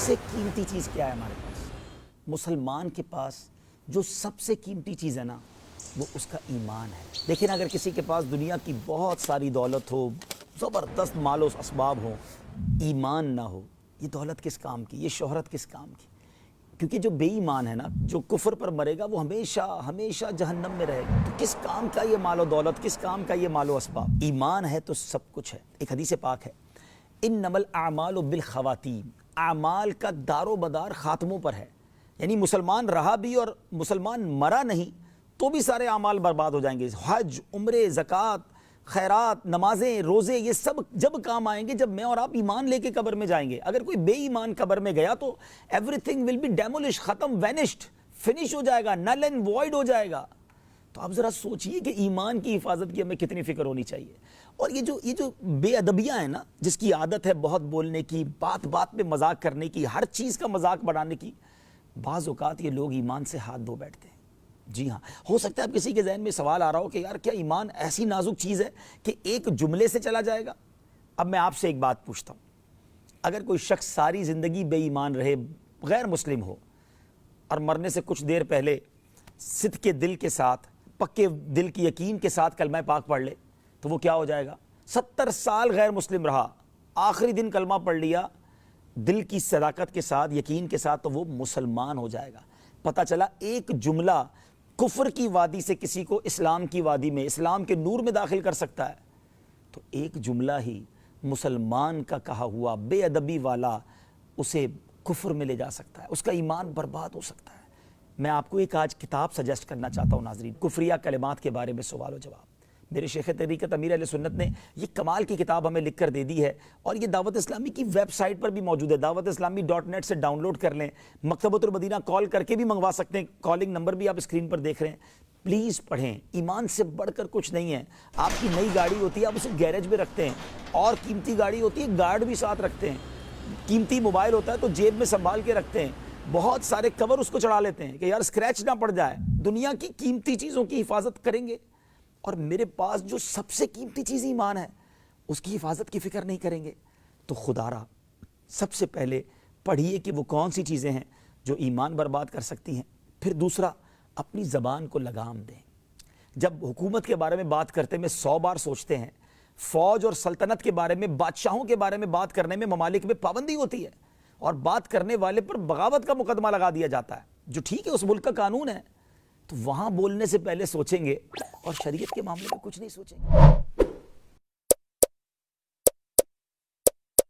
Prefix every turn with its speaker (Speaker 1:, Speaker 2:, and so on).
Speaker 1: سے قیمتی چیز کیا ہے ہمارے پاس؟ مسلمان کے پاس جو سب سے قیمتی چیز ہے نا وہ اس کا ایمان ہے۔ لیکن اگر کسی کے پاس دنیا کی بہت ساری دولت ہو، زبردست مال و اسباب ہو، ایمان نہ ہو، یہ دولت کس کام کی، یہ شہرت کس کام کی؟ کیونکہ جو بے ایمان ہے نا، جو کفر پر مرے گا وہ ہمیشہ ہمیشہ جہنم میں رہے گا۔ تو کس کام کا یہ مال و دولت، کس کام کا یہ مال و اسباب؟ ایمان ہے تو سب کچھ ہے۔ ایک حدیث پاک ہے، انما الاعمال بالخواتیم، اعمال کا دار و مدار خاتموں پر ہے۔ یعنی مسلمان رہا بھی اور مسلمان مرا نہیں تو بھی سارے اعمال برباد ہو جائیں گے۔ حج، عمرے، زکوٰۃ، خیرات، نمازیں، روزے، یہ سب جب کام آئیں گے جب میں اور آپ ایمان لے کے قبر میں جائیں گے۔ اگر کوئی بے ایمان قبر میں گیا تو every thing will be demolish, ختم، وینشڈ، فنش ہو جائے گا، نل اینڈ وائڈ ہو جائے گا۔ تو آپ ذرا سوچئے کہ ایمان کی حفاظت کی ہمیں کتنی فکر ہونی چاہیے۔ اور یہ جو بے ادبیاں ہیں نا، جس کی عادت ہے بہت بولنے کی، بات بات پہ مذاق کرنے کی، ہر چیز کا مذاق بڑھانے کی، بعض اوقات یہ لوگ ایمان سے ہاتھ دھو بیٹھتے ہیں۔ جی ہاں، ہو سکتا ہے اب کسی کے ذہن میں سوال آ رہا ہو کہ یار کیا ایمان ایسی نازک چیز ہے کہ ایک جملے سے چلا جائے گا؟ اب میں آپ سے ایک بات پوچھتا ہوں، اگر کوئی شخص ساری زندگی بے ایمان رہے، غیر مسلم ہو، اور مرنے سے کچھ دیر پہلے صدق کے دل کے ساتھ، پکے دل کی یقین کے ساتھ کلمہ پاک پڑھ لے تو وہ کیا ہو جائے گا؟ 70 سال غیر مسلم رہا، آخری دن کلمہ پڑھ لیا دل کی صداقت کے ساتھ، یقین کے ساتھ، تو وہ مسلمان ہو جائے گا۔ پتہ چلا ایک جملہ کفر کی وادی سے کسی کو اسلام کی وادی میں، اسلام کے نور میں داخل کر سکتا ہے۔ تو ایک جملہ ہی مسلمان کا کہا ہوا بے ادبی والا اسے کفر میں لے جا سکتا ہے، اس کا ایمان برباد ہو سکتا ہے۔ میں آپ کو ایک آج کتاب سجیسٹ کرنا چاہتا ہوں ناظرین، کفریہ کلمات کے بارے میں سوال و جواب۔ میرے شیخ طریقت امیر اہل سنت نے یہ کمال کی کتاب ہمیں لکھ کر دے دی ہے، اور یہ دعوت اسلامی کی ویب سائٹ پر بھی موجود ہے، dawatIslami.net سے ڈاؤن لوڈ کر لیں، مکتبۃ المدینہ کال کر کے بھی منگوا سکتے ہیں، کالنگ نمبر بھی آپ اسکرین پر دیکھ رہے ہیں۔ پلیز پڑھیں، ایمان سے بڑھ کر کچھ نہیں ہے۔ آپ کی نئی گاڑی ہوتی ہے، آپ اسے گیرج میں رکھتے ہیں، اور قیمتی گاڑی ہوتی ہے گارڈ بھی ساتھ رکھتے ہیں، قیمتی موبائل ہوتا ہے تو جیب میں سنبھال کے رکھتے ہیں، بہت سارے کور اس کو چڑھا لیتے ہیں کہ یار اسکریچ نہ پڑ جائے۔ دنیا کی قیمتی چیزوں کی حفاظت کریں گے، اور میرے پاس جو سب سے قیمتی چیز ایمان ہے اس کی حفاظت کی فکر نہیں کریں گے، تو خدا را سب سے پہلے پڑھیے کہ وہ کون سی چیزیں ہیں جو ایمان برباد کر سکتی ہیں۔ پھر دوسرا، اپنی زبان کو لگام دیں۔ جب حکومت کے بارے میں بات کرتے میں 100 بار سوچتے ہیں، فوج اور سلطنت کے بارے میں، بادشاہوں کے بارے میں بات کرنے میں ممالک میں پابندی ہوتی ہے، اور بات کرنے والے پر بغاوت کا مقدمہ لگا دیا جاتا ہے، جو ٹھیک ہے اس ملک کا قانون ہے، تو وہاں بولنے سے پہلے سوچیں گے، اور شریعت کے معاملے میں کچھ نہیں سوچیں گے۔